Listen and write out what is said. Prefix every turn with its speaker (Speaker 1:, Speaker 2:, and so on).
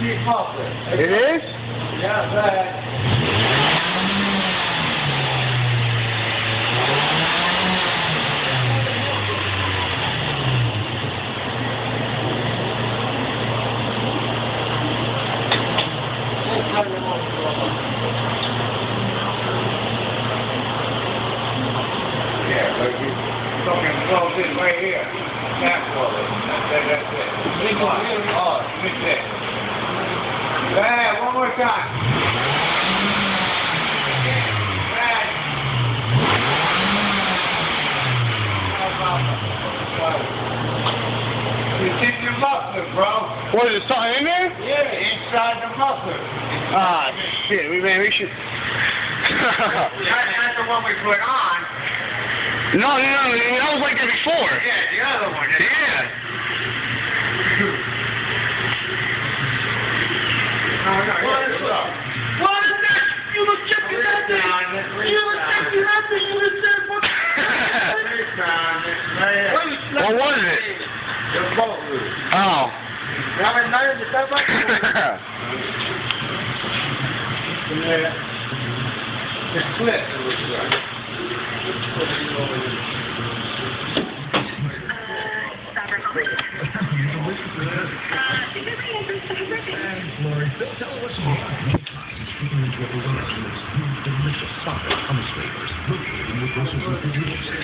Speaker 1: cheap muffler.
Speaker 2: It is?
Speaker 1: Yeah, that.
Speaker 3: Yeah, but you fucking close it right here. That's all it. That's it.
Speaker 1: Big one.
Speaker 3: Oh, miss it. Bad, one more time. Bad. It's in your muffler, bro.
Speaker 2: What, is something in there?
Speaker 3: Yeah, inside the muffler.
Speaker 2: Ah, shit, we should...
Speaker 3: That's the one we put on.
Speaker 2: No, that was like that before.
Speaker 3: Yeah, the other one.
Speaker 2: Yeah.
Speaker 3: No, look.
Speaker 1: What is that? You look checking that thing. You look checking that thing. You look checking what?
Speaker 2: What was it?
Speaker 3: The boat route.
Speaker 2: Oh.
Speaker 3: The split, it looks like.
Speaker 4: Lori, tell us more. Speaking into a delicious soccer hummus flavors, located in your grocer's refrigerators.